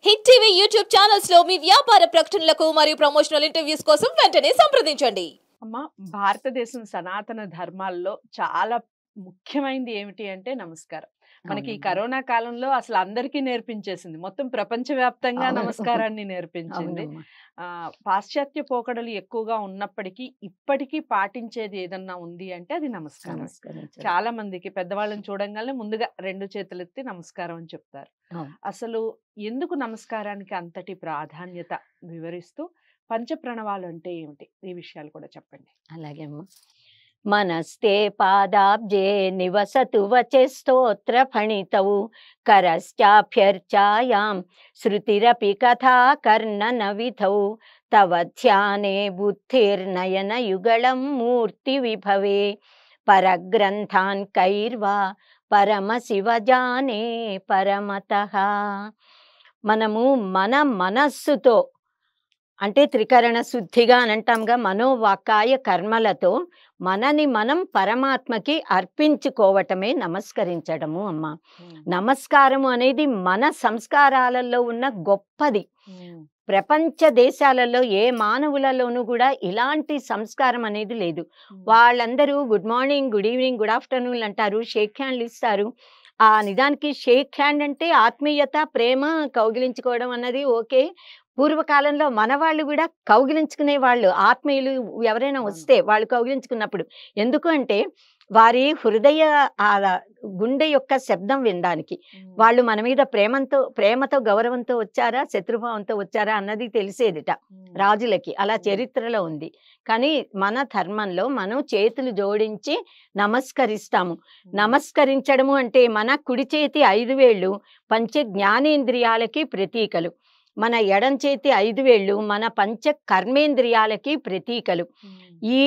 Hit TV YouTube channels లో మీ వ్యాపార ప్రకటనలకు మరియు ప్రమోషనల్ ఇంటర్వ్యూస్ కోసం వెంటనే సంప్రదించండి. అమ్మ, భారతదేశం సనాతన ధర్మాల్లో చాలా ముఖ్యమైనది ఏమిటి అంటే నమస్కారం. మనకి ఈ కరోనా కాలంలో అసలు అందరికీ నేర్పించేసింది. మొత్తం ప్రపంచవ్యాప్తంగా నమస్కారాన్ని నేర్పించింది. పాశ్చాత్య పోకడలు ఎక్కువగా ఉన్నప్పటికీ ఇప్పటికీ పాటించేది ఏదన్నా ఉంది అంటే అది నమస్కారం. చాలా మందికి పెద్దవాళ్ళని చూడంగానే ముందుగా 2 చేతులెత్తి నమస్కారం అని చెప్తారు. అసలు ఎందుకు నమస్కారానికి అంతటి ప్రాధాన్యత వివరిస్తూ పంచప్రణవాలు అంటే ఏమిటి, ఈ విషయాలు కూడా చెప్పండి. అలాగే అమ్మ. మనస్తే పాదాబ్జే నివసతు వచే స్తోత్ర ఫణితౌ కరశ్చాభ్యర్చాయాం శృతిరపి కథా కర్ణన విధౌ తవ ధ్యానే బుద్ధిర్నయన యుగళం మూర్తి విభవే పరగ్రంథాన్ కైర్వా పరమ శివజానే పరమతః. మనము మన మనస్సుతో అంటే త్రికరణ శుద్ధిగా అని అంటాంగా, మనోవాకాయ కర్మలతో మనని మనం పరమాత్మకి అర్పించుకోవటమే నమస్కరించడము అమ్మ. నమస్కారము అనేది మన సంస్కారాలలో ఉన్న గొప్పది. ప్రపంచ దేశాలలో ఏ మానవులలోనూ కూడా ఇలాంటి సంస్కారం అనేది లేదు. వాళ్ళందరూ good morning, good evening, good afternoon అంటారు, షేక్ హ్యాండ్లు ఇస్తారు. ఆ నిజానికి షేక్ హ్యాండ్ అంటే ఆత్మీయత, ప్రేమ, కౌగిలించుకోవడం అన్నది ఓకే. పూర్వకాలంలో మన వాళ్ళు కూడా కౌగిలించుకునే వాళ్ళు, ఆత్మీయులు ఎవరైనా వస్తే వాళ్ళు కౌగిలించుకున్నప్పుడు. ఎందుకు అంటే వారి హృదయ గుండె యొక్క శబ్దం వినడానికి. వాళ్ళు మన మీద ప్రేమతో గౌరవంతో వచ్చారా, శత్రుభావంతో వచ్చారా అన్నది తెలిసేదిట రాజులకి. అలా చరిత్రలో ఉంది. కానీ మన ధర్మంలో మనం చేతులు జోడించి నమస్కరిస్తాము. నమస్కరించడము అంటే మన కుడి చేతి 5 వేళ్ళు పంచ జ్ఞానేంద్రియాలకి ప్రతీకలు, మన ఎడం చేతి 5 వేళ్ళు మన పంచ కర్మేంద్రియాలకి ప్రతీకలు. ఈ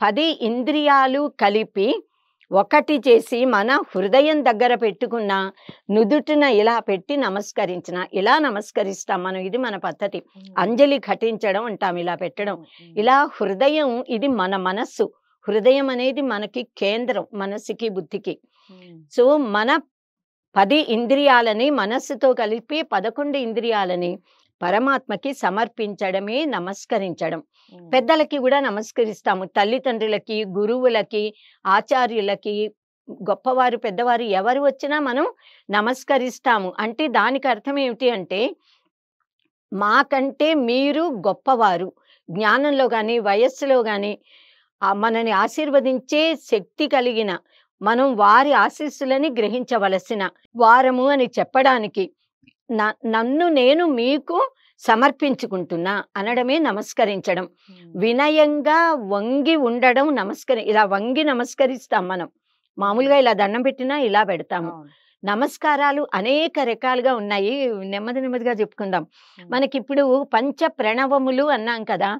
10 ఇంద్రియాలు కలిపి ఒకటి చేసి మన హృదయం దగ్గర పెట్టుకున్న నుదుటిన ఇలా పెట్టి ఇలా నమస్కరిస్తాం మనం. ఇది మన పద్ధతి. అంజలి ఘటించడం అంటాం, ఇలా పెట్టడం. ఇలా హృదయం, ఇది మన మనస్సు. హృదయం అనేది మనకి కేంద్రం, మనస్సుకి బుద్ధికి. సో మన 10 ఇంద్రియాలని మనస్సుతో కలిపి 11 ఇంద్రియాలని పరమాత్మకి సమర్పించడమే నమస్కరించడం. పెద్దలకి కూడా నమస్కరిస్తాము. తల్లిదండ్రులకి, గురువులకి, ఆచార్యులకి, గొప్పవారు పెద్దవారు ఎవరు వచ్చినా మనం నమస్కరిస్తాము. అంటే దానికి అర్థం ఏమిటి అంటే మాకంటే మీరు గొప్పవారు, జ్ఞానంలో కానీ వయస్సులో కానీ మనని ఆశీర్వదించే శక్తి కలిగిన, మనం వారి ఆశీస్సులని గ్రహించవలసిన వారము అని చెప్పడానికి నన్ను నేను మీకు సమర్పించుకుంటున్నా అనడమే నమస్కరించడం. వినయంగా వంగి ఉండడం ఇలా వంగి నమస్కరిస్తాం మనం. మామూలుగా ఇలా దండం పెట్టినా ఇలా పెడతాము. నమస్కారాలు అనేక రకాలుగా ఉన్నాయి, నెమ్మదిగా చెప్పుకుందాం. మనకిప్పుడు పంచ ప్రణవములు అన్నాం కదా.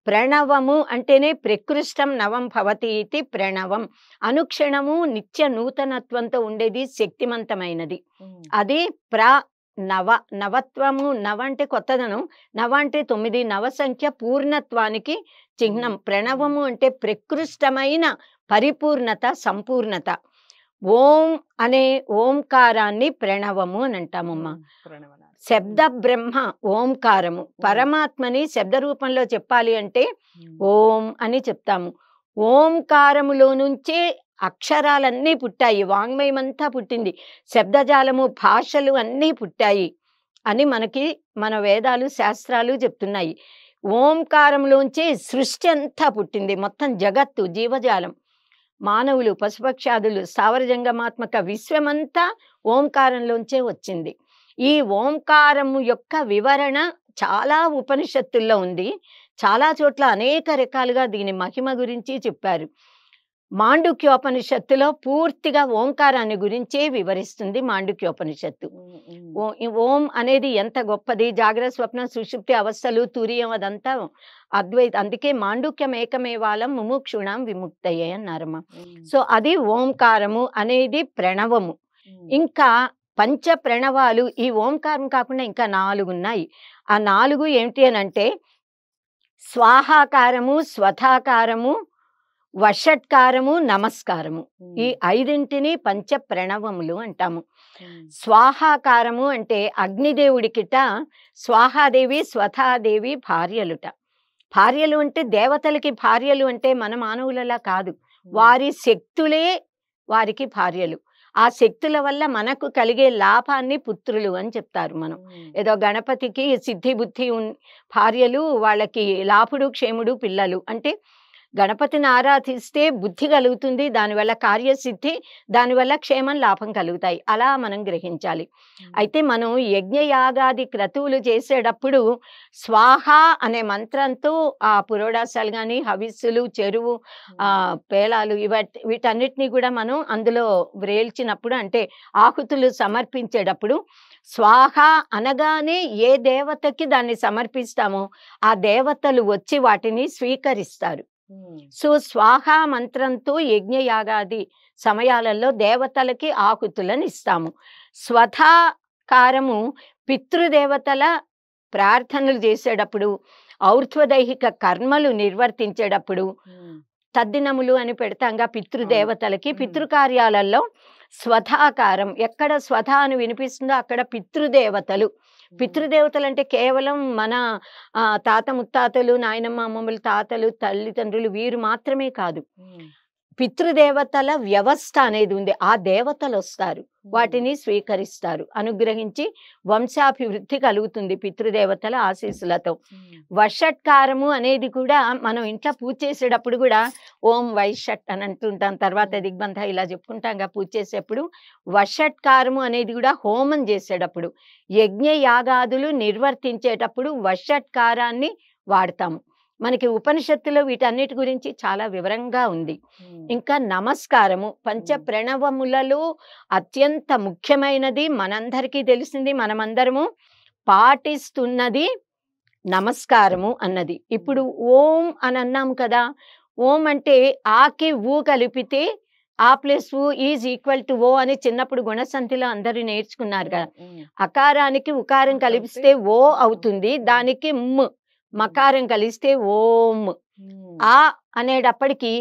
ప్రణవము అంటేనే ప్రకృష్టం నవం భవతి ఇది ప్రణవం. అనుక్షణము నిత్య నూతనత్వంతో ఉండేది, శక్తివంతమైనది. అది నవత్వము. నవ అంటే కొత్తదనం, నవ అంటే 9, నవ సంఖ్య పూర్ణత్వానికి చిహ్నం. ప్రణవము అంటే ప్రకృష్టమైన పరిపూర్ణత, సంపూర్ణత. ఓం అనే ఓంకారాన్ని ప్రణవము అని అంటామమ్మా. శబ్ద బ్రహ్మ ఓంకారము. పరమాత్మని శబ్ద రూపంలో చెప్పాలి అంటే ఓం అని చెప్తాము. ఓంకారములో నుంచే అక్షరాలన్నీ పుట్టాయి, వాంగ్మయం అంతా పుట్టింది, శబ్దజాలము, భాషలు అన్నీ పుట్టాయి అని మనకి మన వేదాలు, శాస్త్రాలు చెప్తున్నాయి. ఓంకారంలోంచే సృష్టి అంతా పుట్టింది, మొత్తం జగత్తు, జీవజాలం, మానవులు, పశుపక్షాదులు, స్థావర జంగమాత్మక విశ్వమంతా ఓంకారంలోంచే వచ్చింది. ఈ ఓంకారము యొక్క వివరణ చాలా ఉపనిషత్తుల్లో ఉంది. చాలా చోట్ల అనేక రకాలుగా దీని మహిమ గురించి చెప్పారు. మాండుక్యోపనిషత్తులో పూర్తిగా ఓంకారాన్ని గురించే వివరిస్తుంది మాండుక్యోపనిషత్తు. ఓం అనేది ఎంత గొప్పది, జాగ్రత్త స్వప్న సుషుప్తి అవస్థలు, తురియం, అదంతా అద్వైత. అందుకే మాండుక్యం ఏకమేవాలం ముముక్షుణాం విముక్తయే అన్నారమ్మ. సో అది ఓంకారము అనేది ప్రణవము. ఇంకా పంచ ప్రణవాలు ఈ ఓంకారం కాకుండా ఇంకా 4 ఉన్నాయి. ఆ 4 ఏమిటి అని అంటే స్వాహాకారము, స్వధాకారము, వషట్కారము, నమస్కారము. ఈ 5ంటిని పంచ ప్రణవములు అంటాము. స్వాహాకారము అంటే అగ్నిదేవుడికిట స్వాహాదేవి స్వతాదేవి భార్యలుట. భార్యలు అంటే దేవతలకి భార్యలు అంటే మన మానవులలా కాదు, వారి శక్తులే వారికి భార్యలు. ఆ శక్తుల వల్ల మనకు కలిగే లాభాన్ని పుత్రులు అని చెప్తారు. మనం ఏదో గణపతికి సిద్ధి బుద్ధి భార్యలు, వాళ్ళకి లాభుడు క్షేముడు పిల్లలు అంటే గణపతిని ఆరాధిస్తే బుద్ధి కలుగుతుంది, దానివల్ల కార్యసిద్ధి, దానివల్ల క్షేమం లాభం కలుగుతాయి. అలా మనం గ్రహించాలి. అయితే మనం యజ్ఞయాగాది క్రతువులు చేసేటప్పుడు స్వాహ అనే మంత్రంతో ఆ పురోడాసాలు కానీ హవిస్సులు చెరువు పేలాలు వీటన్నిటినీ కూడా మనం అందులో వ్రేల్చినప్పుడు అంటే ఆహుతులు సమర్పించేటప్పుడు స్వాహ అనగానే ఏ దేవతకి దాన్ని సమర్పిస్తామో ఆ దేవతలు వచ్చి వాటిని స్వీకరిస్తారు. సో స్వాహ మంత్రంతో యజ్ఞయాగాది సమయాలలో దేవతలకి ఆహుతులను ఇస్తాము. స్వధాకారము పితృదేవతల ప్రార్థనలు చేసేటప్పుడు, ఔర్ధ్వదైహిక కర్మలు నిర్వర్తించేటప్పుడు, తద్దినములు అని పెడతాంగా పితృదేవతలకి, పితృకార్యాలలో స్వధాకారం ఎక్కడ స్వధ అని వినిపిస్తుందో అక్కడ పితృదేవతలు. పితృదేవతలు అంటే కేవలం మన తాత ముత్తాతలు, నాయనమ్మ అమ్మమ్మలు, తాతలు, తల్లిదండ్రులు వీరు మాత్రమే కాదు. పితృదేవతల వ్యవస్థ అనేది ఉంది. ఆ దేవతలు వస్తారు, వాటిని స్వీకరిస్తారు, అనుగ్రహించి వంశాభివృద్ధి కలుగుతుంది పితృదేవతల ఆశీస్సులతో. వషట్కారము అనేది కూడా మనం ఇంట్లో పూజ చేసేటప్పుడు కూడా ఓం వైషట్ అని అంటుంటాం, తర్వాత దిగ్బంధ ఇలా చెప్పుకుంటాం పూజ చేసేప్పుడు. వషట్కారము అనేది కూడా హోమం చేసేటప్పుడు, యజ్ఞ యాగాదులు నిర్వర్తించేటప్పుడు వషట్కారాన్ని వాడతాము. మనకి ఉపనిషత్తులో వీటన్నిటి గురించి చాలా వివరంగా ఉంది. ఇంకా నమస్కారము పంచ ప్రణవములలో అత్యంత ముఖ్యమైనది, మనందరికీ తెలిసింది, మనమందరము పాటిస్తున్నది నమస్కారము అన్నది. ఇప్పుడు ఓం అని అన్నాము కదా, ఓం అంటే ఆకి ఊ కలిపితే ఆ ప్లస్ ఊ ఈజ్ ఈక్వల్ టు ఓ అని చిన్నప్పుడు గుణసంధిలో అందరూ నేర్చుకున్నారు కదా. అకారానికి ఉకారం కలిపిస్తే ఓ అవుతుంది, దానికి మ్ మకారం కలిస్తే ఓం. ఆ అనేటప్పటికి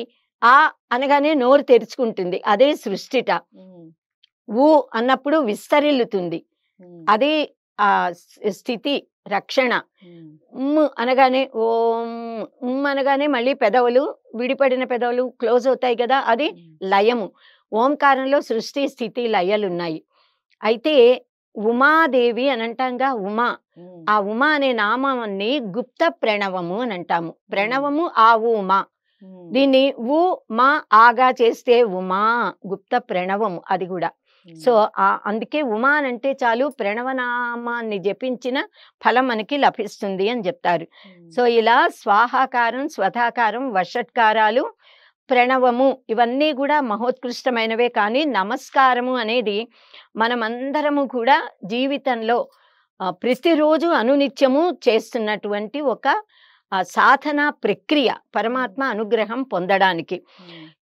ఆ అనగానే నోరు తెరుచుకుంటుంది, అదే సృష్టిట. ఊ అన్నప్పుడు విస్తరిల్లుతుంది, అది ఆ స్థితి రక్షణ. అనగానే ఓం, అనగానే మళ్ళీ పెదవులు విడిపడిన పెదవులు క్లోజ్ అవుతాయి కదా, అది లయము. ఓంకారంలో సృష్టి స్థితి లయలు ఉన్నాయి. అయితే ఉమాదేవి అని అంటాంగా, ఉమా, ఆ ఉమా అనే నామాన్ని గుప్త ప్రణవము అని అంటాము. ప్రణవము ఆ ఉమా, దీన్ని ఊ మా ఆగా చేస్తే ఉమా, గుప్త ప్రణవము అది కూడా. సో అందుకే ఉమా అంటే చాలు ప్రణవనామాన్ని జపించిన ఫలం మనకి లభిస్తుంది అని చెప్తారు. సో ఇలా స్వాహాకారం, స్వధాకారం, వషట్కారాలు, ప్రణవము ఇవన్నీ కూడా మహోత్కృష్టమైనవే. కానీ నమస్కారము అనేది మనమందరము కూడా జీవితంలో ప్రతిరోజు అనునిత్యము చేస్తున్నటువంటి ఒక సాధన ప్రక్రియ, పరమాత్మ అనుగ్రహం పొందడానికి.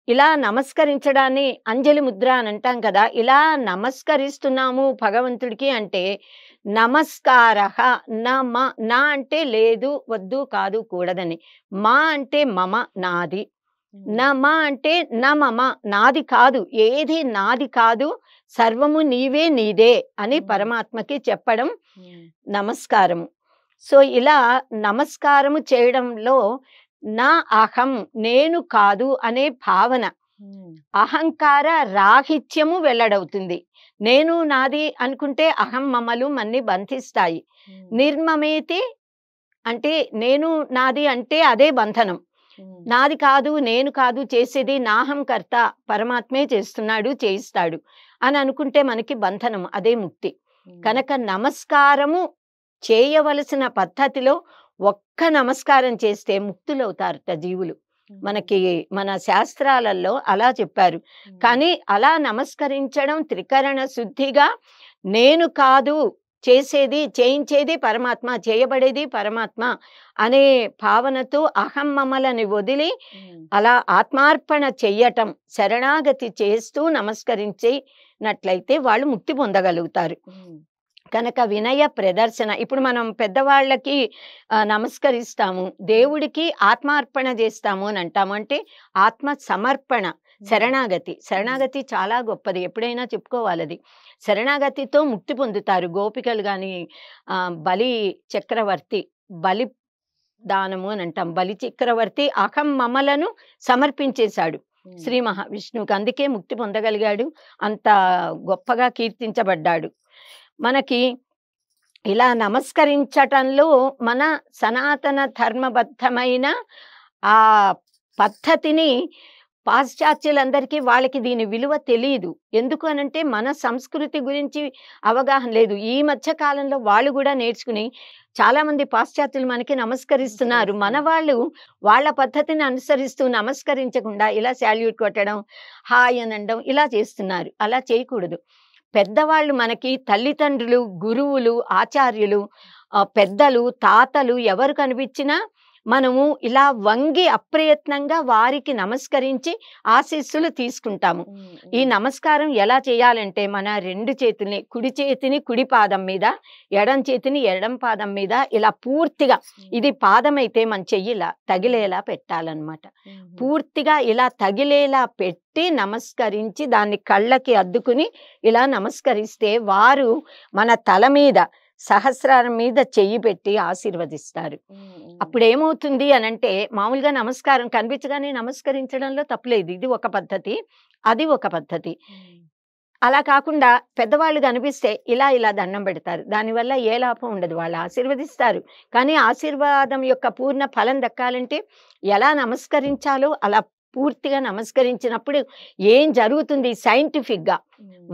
ఇలా నమస్కరించడాన్ని అంజలి ముద్ర అని అంటాం కదా, ఇలా నమస్కరిస్తున్నాము భగవంతుడికి అంటే నమస్కారః. నా అంటే లేదు, వద్దు, కాదు, కూడదని. మా అంటే మమ, నాది. మా అంటే మమ, నాది కాదు, ఏది నాది కాదు, సర్వము నీవే, నీదే అని పరమాత్మకి చెప్పడం నమస్కారము. సో ఇలా నమస్కారము చేయడంలో నా అహం, నేను కాదు అనే భావన, అహంకార రాహిత్యము వెల్లడవుతుంది. నేను నాది అనుకుంటే అహం మమలు మన్ని బంధిస్తాయి. నిర్మమేతి అంటే నేను నాది అంటే అదే బంధనం. నాది కాదు, నేను కాదు చేసేది, నాహం కర్త, పరమాత్మే చేస్తున్నాడు, చేయిస్తాడు అని అనుకుంటే మనకి బంధనం, అదే ముక్తి. కనుక నమస్కారము చేయవలసిన పద్ధతిలో ఒక్క నమస్కారం చేస్తే ముక్తులవుతారట జీవులు. మనకి మన శాస్త్రాలలో అలా చెప్పారు. కానీ అలా నమస్కరించడం త్రికరణ శుద్ధిగా, నేను కాదు చేసేది, చేయించేది పరమాత్మ, చేయబడేది పరమాత్మ అనే భావనతో అహం మమలని వదిలి అలా ఆత్మార్పణ చెయ్యటం, శరణాగతి చేస్తూ నమస్కరించినట్లయితే వాళ్ళు ముక్తి పొందగలుగుతారు. కనుక వినయ ప్రదర్శన, ఇప్పుడు మనం పెద్దవాళ్ళకి నమస్కరిస్తాము, దేవుడికి ఆత్మార్పణ చేస్తాము అని అంటాము. అంటే ఆత్మ సమర్పణ, శరణాగతి చాలా గొప్పది, ఎప్పుడైనా చెప్పుకోవాలి అది. శరణాగతితో ముక్తి పొందుతారు గోపికలు గాని. బలి చక్రవర్తి, బలి దానము అని అంటాం. బలి చక్రవర్తి అహం మమలను సమర్పించేశాడు శ్రీ మహావిష్ణువుకి, అందుకే ముక్తి పొందగలిగాడు, అంత గొప్పగా కీర్తించబడ్డాడు. మనకి ఇలా నమస్కరించటంలో మన సనాతన ధర్మబద్ధమైన ఆ పద్ధతిని పాశ్చాత్యులందరికీ వాళ్ళకి దీని విలువ తెలియదు. ఎందుకు అనంటే మన సంస్కృతి గురించి అవగాహన లేదు. ఈ మధ్య కాలంలో వాళ్ళు కూడా నేర్చుకుని చాలా మంది పాశ్చాత్యులు మనకి నమస్కరిస్తున్నారు. మన వాళ్ళు వాళ్ళ పద్ధతిని అనుసరిస్తూ నమస్కరించకుండా ఇలా శాల్యూట్ కొట్టడం, హాయ్ అనడం ఇలా చేస్తున్నారు. అలా చేయకూడదు. పెద్దవాళ్ళు మనకి తల్లిదండ్రులు, గురువులు, ఆచార్యులు, పెద్దలు, తాతలు ఎవరు కనిపించినా మనము ఇలా వంగి అప్రయత్నంగా వారికి నమస్కరించి ఆశీస్సులు తీసుకుంటాము. ఈ నమస్కారం ఎలా చేయాలంటే మన రెండు చేతుల్ని, కుడి చేతిని కుడి పాదం మీద, ఎడం చేతిని ఎడం పాదం మీద ఇలా పూర్తిగా, ఇది పాదం అయితే మన చెయ్యి ఇలా తగిలేలా పెట్టాలన్నమాట. పూర్తిగా ఇలా తగిలేలా పెట్టి నమస్కరించి దాన్ని కళ్ళకి అద్దుకుని ఇలా నమస్కరిస్తే వారు మన తల మీద, సహస్రారం మీద చెయ్యి పెట్టి ఆశీర్వదిస్తారు. అప్పుడు ఏమవుతుంది అనంటే, మామూలుగా నమస్కారం కనిపించగానే నమస్కరించడంలో తప్పులేదు, ఇది ఒక పద్ధతి, అది ఒక పద్ధతి. అలా కాకుండా పెద్దవాళ్ళు కనిపిస్తే ఇలా ఇలా దండం పెడతారు. దానివల్ల ఏ లాభం ఉండదు. వాళ్ళు ఆశీర్వదిస్తారు, కానీ ఆశీర్వాదం యొక్క పూర్ణ ఫలం దక్కాలంటే ఎలా నమస్కరించాలో అలా పూర్తిగా నమస్కరించినప్పుడు ఏం జరుగుతుంది, సైంటిఫిక్గా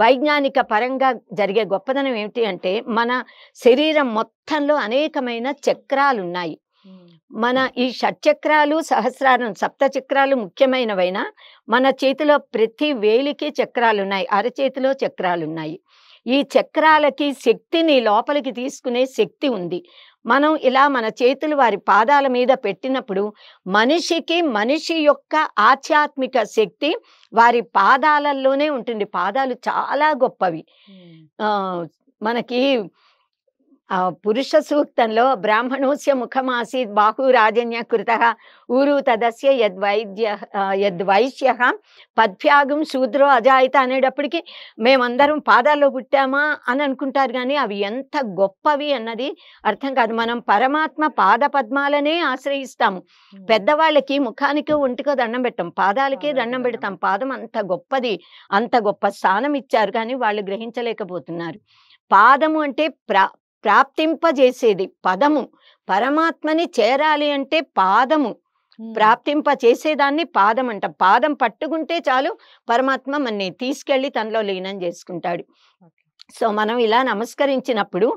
వైజ్ఞానిక పరంగా జరిగే గొప్పదనం ఏమిటి అంటే, మన శరీరం మొత్తంలో అనేకమైన చక్రాలు ఉన్నాయి. మన ఈ షట్చక్రాలు, సహస్రారం, సప్త చక్రాలు ముఖ్యమైనవైనా మన చేతిలో ప్రతి వేలికి చక్రాలు ఉన్నాయి, అరచేతిలో చక్రాలు ఉన్నాయి. ఈ చక్రాలకి శక్తిని లోపలికి తీసుకునే శక్తి ఉంది. మనం ఇలా మన చేతులు వారి పాదాల మీద పెట్టినప్పుడు మనిషికి మనిషి యొక్క ఆధ్యాత్మిక శక్తి వారి పాదాలలోనే ఉంటుంది. పాదాలు చాలా గొప్పవి. మనకి పురుష సూక్తంలో బ్రాహ్మణోస్య ముఖమాసీత్ బాహురాజన్య కృతః ఊరు తదస్య యద్వైశ్య పద్భ్యాగం శూద్రో అజాయిత అనేటప్పటికి మేమందరం పాదాల్లో పుట్టామా అని అనుకుంటారు, కానీ అవి ఎంత గొప్పవి అన్నది అర్థం కాదు. మనం పరమాత్మ పాద పద్మాలనే ఆశ్రయిస్తాము. పెద్దవాళ్ళకి ముఖానికి ఒంటికో దండం పెట్టాం, పాదాలకే దండం పెడతాం. పాదం అంత గొప్పది, అంత గొప్ప స్థానం ఇచ్చారు, కానీ వాళ్ళు గ్రహించలేకపోతున్నారు. పాదము అంటే ప్రాప్తింపజేసేది, పదము. పరమాత్మని చేరాలి అంటే పాదము ప్రాప్తింప చేసేదాన్ని పాదం అంట. పాదం పట్టుకుంటే చాలు పరమాత్మ మనని తీసుకెళ్లి తనలో లీనం చేసుకుంటాడు. సో మనం ఇలా నమస్కరించినప్పుడు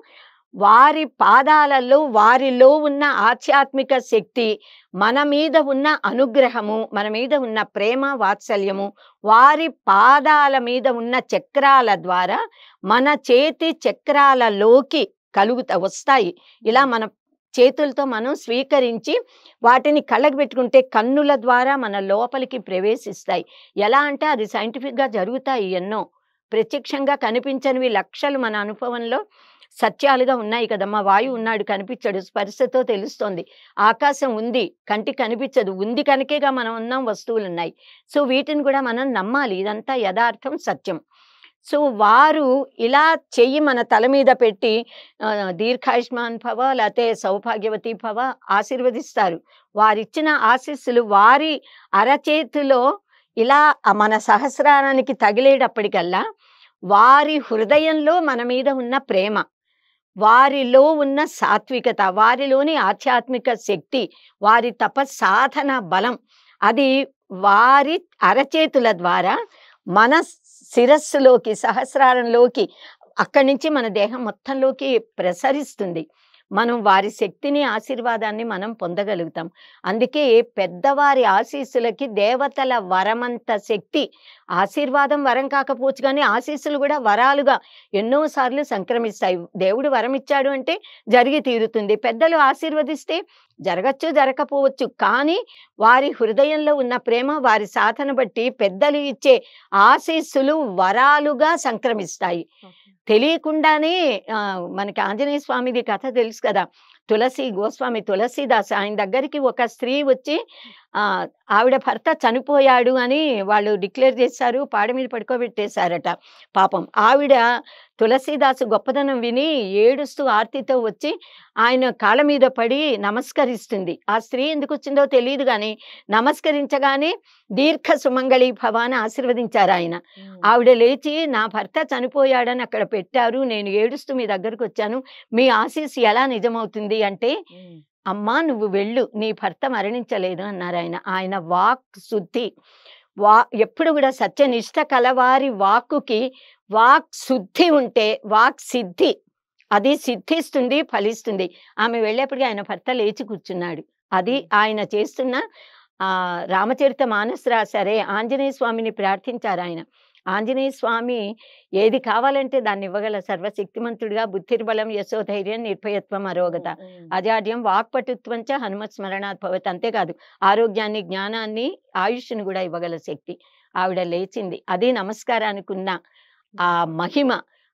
వారి పాదాలలో వారిలో ఉన్న ఆధ్యాత్మిక శక్తి, మన మీద ఉన్న అనుగ్రహము, మన మీద ఉన్న ప్రేమ వాత్సల్యము వారి పాదాల మీద ఉన్న చక్రాల ద్వారా మన చేతి చక్రాలలోకి వస్తాయి. ఇలా మన చేతులతో మనం స్వీకరించి వాటిని కళ్ళకు పెట్టుకుంటే కన్నుల ద్వారా మన లోపలికి ప్రవేశిస్తాయి. ఎలా అంటే అది సైంటిఫిక్గా జరుగుతాయి. ఎన్నో ప్రత్యక్షంగా కనిపించనివి లక్షలు మన అనుభవంలో సత్యాలుగా ఉన్నాయి కదమ్మా. వాయువు ఉన్నాడు, కనిపించడు, స్పర్శతో తెలుస్తోంది. ఆకాశం ఉంది, కంటికి కనిపించదు, ఉంది కనుకేగా మనం ఉన్నాం, వస్తువులు ఉన్నాయి. సో వీటిని కూడా మనం నమ్మాలి, ఇదంతా యథార్థం, సత్యం. సో వారు ఇలా చెయ్యి మన తల మీద పెట్టి దీర్ఘాయుష్మాన్ భవ లేకపోతే సౌభాగ్యవతి భవ ఆశీర్వదిస్తారు. వారిచ్చిన ఆశీస్సులు వారి అరచేతిలో ఇలా మన సహస్రారానికి తగిలేటప్పటికల్లా వారి హృదయంలో మన మీద ఉన్న ప్రేమ, వారిలో ఉన్న సాత్వికత, వారిలోని ఆధ్యాత్మిక శక్తి, వారి తపస్సాధన బలం, అది వారి అరచేతుల ద్వారా మన శిరస్సులోకి, సహస్రారంలోకి, అక్కడి నుంచి మన దేహం మొత్తంలోకి ప్రసరిస్తుంది. మనం వారి శక్తిని, ఆశీర్వాదాన్ని మనం పొందగలుగుతాం. అందుకే పెద్దవారి ఆశీస్సులకి దేవతల వరమంత శక్తి. ఆశీర్వాదం వరం కాకపోవచ్చు, కానీ ఆశీస్సులు కూడా వరాలుగా ఎన్నోసార్లు సంక్రమిస్తాయి. దేవుడు వరం ఇచ్చాడు అంటే జరిగి తీరుతుంది. పెద్దలు ఆశీర్వదిస్తే జరగచ్చు, జరగకపోవచ్చు, కానీ వారి హృదయంలో ఉన్న ప్రేమ, వారి సాధన బట్టి పెద్దలు ఇచ్చే ఆశీస్సులు వరాలుగా సంక్రమిస్తాయి. తెలియకుండానే మనకి ఆంజనేయ స్వామిది కథ తెలుసు కదా. గోస్వామి తులసీదాస్, ఆయన దగ్గరికి ఒక స్త్రీ వచ్చి ఆవిడ భర్త చనిపోయాడు అని వాళ్ళు డిక్లేర్ చేశారు. పాడ మీద పడుకోబెట్టేశారట. పాపం ఆవిడ తులసీదాసు గొప్పదనం విని ఏడుస్తూ ఆర్తితో వచ్చి ఆయన కాళ్ళ మీద పడి నమస్కరిస్తుంది. ఆ స్త్రీ ఎందుకు వచ్చిందో తెలియదు గాని నమస్కరించగానే దీర్ఘ సుమంగళి భవ అని ఆశీర్వదించారు ఆయన. ఆవిడ లేచి నా భర్త చనిపోయాడని అక్కడ పెట్టారు, నేను ఏడుస్తూ మీ దగ్గరకు వచ్చాను, మీ ఆశీస్సు ఎలా నిజమవుతుంది అంటే, అమ్మా నువ్వు వెళ్ళు, నీ భర్త మరణించలేదు అన్నారు ఆయన. ఆయన వాక్ శుద్ధి, ఎప్పుడు కూడా సత్యనిష్ట కలవారి వాక్కుకి వాక్ శుద్ధి ఉంటే వాక్ సిద్ధి, అది సిద్ధిస్తుంది, ఫలిస్తుంది. ఆమె వెళ్ళేప్పటికీ ఆయన భర్త లేచి కూర్చున్నాడు. అది ఆయన చేస్తున్న రామచరిత మానస్ రాశారే, ఆంజనేయ స్వామిని ప్రార్థించారు ఆయన. ఆంజనేయ స్వామి ఏది కావాలంటే దాన్ని ఇవ్వగల సర్వశక్తిమంతుడిగా బుద్ధిర్బలం యశోధైర్యం నిర్భయత్వం అరోగత అజాడ్యం వాక్పటుత్వం చ హనుమత్ స్మరణాత్ భవత్. అంతేకాదు ఆరోగ్యాన్ని, జ్ఞానాన్ని, ఆయుష్ని కూడా ఇవ్వగల శక్తి. ఆవిడ లేచింది. అది నమస్కారానికి ఉన్న ఆ మహిమ,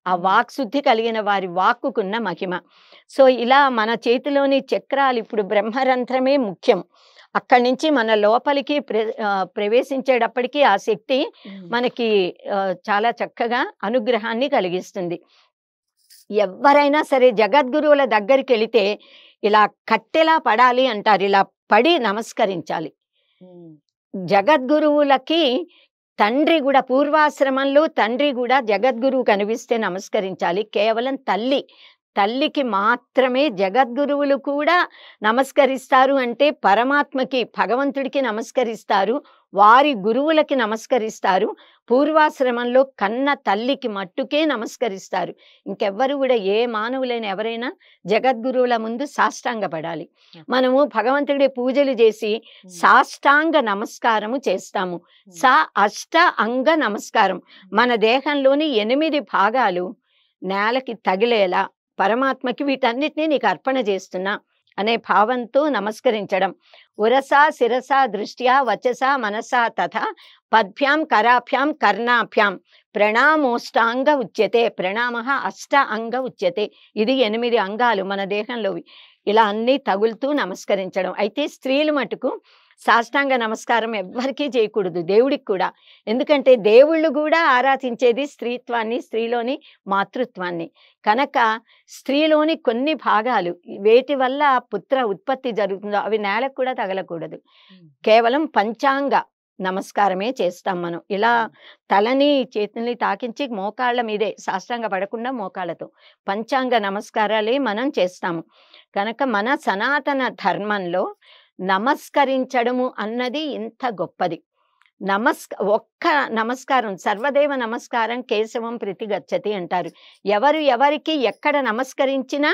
ఆ వాక్శుద్ధి కలిగిన వారి వాక్కుకున్న మహిమ. సో ఇలా మన చేతిలోని చక్రాలు, ఇప్పుడు బ్రహ్మరంధ్రమే ముఖ్యం. అక్కడి నుంచి మన లోపలికి ప్రవేశించేటప్పటికీ ఆ శక్తి మనకి చాలా చక్కగా అనుగ్రహాన్ని కలిగిస్తుంది. ఎవరైనా సరే జగద్గురువుల దగ్గరికి వెళితే ఇలా కట్టెలా పడాలి అంటారు, ఇలా పడి నమస్కరించాలి. జగద్గురువులకి తండ్రి కూడా, పూర్వాశ్రమంలో తండ్రి కూడా జగద్గురువు కనిపిస్తే నమస్కరించాలి. కేవలం తల్లికి మాత్రమే జగద్గురువులు కూడా నమస్కరిస్తారు అంటే పరమాత్మకి, భగవంతుడికి నమస్కరిస్తారు, వారి గురువులకి నమస్కరిస్తారు. పూర్వాశ్రమంలో కన్న తల్లికి మట్టుకే నమస్కరిస్తారు. ఇంకెవ్వరు కూడా, ఏ మానవులైన ఎవరైనా జగద్గురువుల ముందు సాష్టాంగపడాలి. మనము భగవంతుడి పూజలు చేసి సాష్టాంగ నమస్కారము చేస్తాము. అష్ట అంగ నమస్కారం. మన దేహంలోని 8 భాగాలు నేలకి తగిలేలా పరమాత్మకి వీటన్నిటినీ నీకు అర్పణ చేస్తున్నా అనే భావంతో నమస్కరించడం. ఉరసా శిరసా దృష్ట్యా వచసా మనసా తథా పద్భ్యాం కరాభ్యాం కర్ణాభ్యాం ప్రణామోష్టాంగ ఉచ్యతే. ప్రణామ అష్ట అంగ ఉచ్యతే. ఇది 8 అంగాలు మన దేహంలోవి. ఇలా అన్నీ తగులుతూ నమస్కరించడం. అయితే స్త్రీలు మటుకు సాష్టాంగ నమస్కారం ఎవ్వరికీ చేయకూడదు, దేవుడికి కూడా. ఎందుకంటే దేవుళ్ళు కూడా ఆరాధించేది స్త్రీత్వాన్ని, స్త్రీలోని మాతృత్వాన్ని. కనుక స్త్రీలోని కొన్ని భాగాలు వేటి వల్ల పుత్ర ఉత్పత్తి జరుగుతుందో అవి నేలకు కూడా తగలకూడదు. కేవలం పంచాంగ నమస్కారమే చేస్తాం మనం. ఇలా తలని చేతుల్ని తాకించి మోకాళ్ళ మీదే సాష్టాంగ పడకుండా మోకాళ్ళతో పంచాంగ నమస్కారాలే మనం చేస్తాము. కనుక మన సనాతన ధర్మంలో నమస్కరించడము అన్నది ఇంత గొప్పది. ఒక్క నమస్కారం, సర్వదేవ నమస్కారం కేశవం ప్రతిగచ్చతి అంటారు. ఎవరికి ఎక్కడ నమస్కరించినా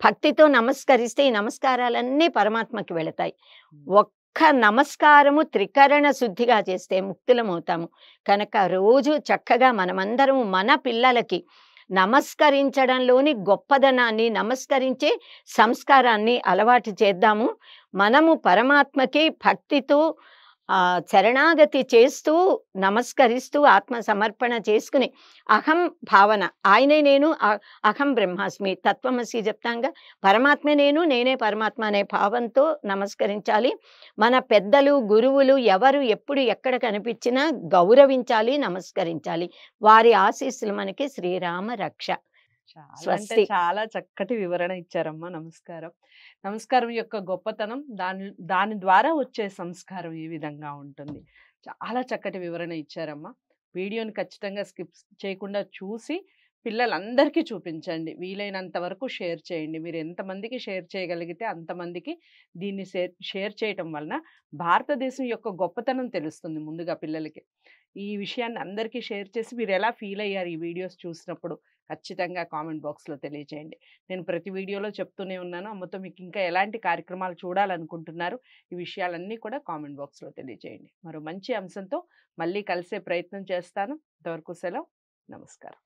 భక్తితో నమస్కరిస్తే ఈ నమస్కారాలన్నీ పరమాత్మకి వెళతాయి. ఒక్క నమస్కారము త్రికరణ శుద్ధిగా చేస్తే ముక్తులమవుతాము. కనుక రోజు చక్కగా మనమందరము మన పిల్లలకి నమస్కరించడంలోని గొప్పదనాన్ని, నమస్కరించే సంస్కారాన్ని అలవాటు చేద్దాము. మనము పరమాత్మకి భక్తితో శరణాగతి చేస్తూ నమస్కరిస్తూ ఆత్మ సమర్పణ చేసుకుని అహం భావన, ఆయనే నేను, అహం బ్రహ్మాస్మి, తత్వమసి చెప్తాంగా, పరమాత్మే నేను, నేనే పరమాత్మ అనే భావంతో నమస్కరించాలి. మన పెద్దలు, గురువులు ఎవరు ఎప్పుడు ఎక్కడ కనిపించినా గౌరవించాలి, నమస్కరించాలి. వారి ఆశీస్సులు మనకి శ్రీరామ రక్ష. చాలా చక్కటి వివరణ ఇచ్చారమ్మా. నమస్కారం యొక్క గొప్పతనం, దాని ద్వారా వచ్చే సంస్కారం ఏ విధంగా ఉంటుంది, చాలా చక్కటి వివరణ ఇచ్చారమ్మా. వీడియోని ఖచ్చితంగా స్కిప్ చేయకుండా చూసి పిల్లలందరికీ చూపించండి. వీలైనంత వరకు షేర్ చేయండి. మీరు ఎంతమందికి షేర్ చేయగలిగితే అంతమందికి దీన్ని షేర్ చేయటం వలన భారతదేశం యొక్క గొప్పతనం తెలుస్తుంది ముందుగా పిల్లలకి. ఈ విషయాన్ని అందరికీ షేర్ చేసి మీరు ఎలా ఫీల్ అయ్యారు ఈ వీడియోస్ చూసినప్పుడు ఖచ్చితంగా కామెంట్ బాక్స్లో తెలియజేయండి. నేను ప్రతి వీడియోలో చెప్తూనే ఉన్నాను, అమ్మతో మీకు ఇంకా ఎలాంటి కార్యక్రమాలు చూడాలనుకుంటున్నారు, ఈ విషయాలన్నీ కూడా కామెంట్ బాక్స్లో తెలియజేయండి. మరో మంచి అంశంతో మళ్ళీ కలిసే ప్రయత్నం చేస్తాను. ఇంతవరకు సెలవు. నమస్కారం.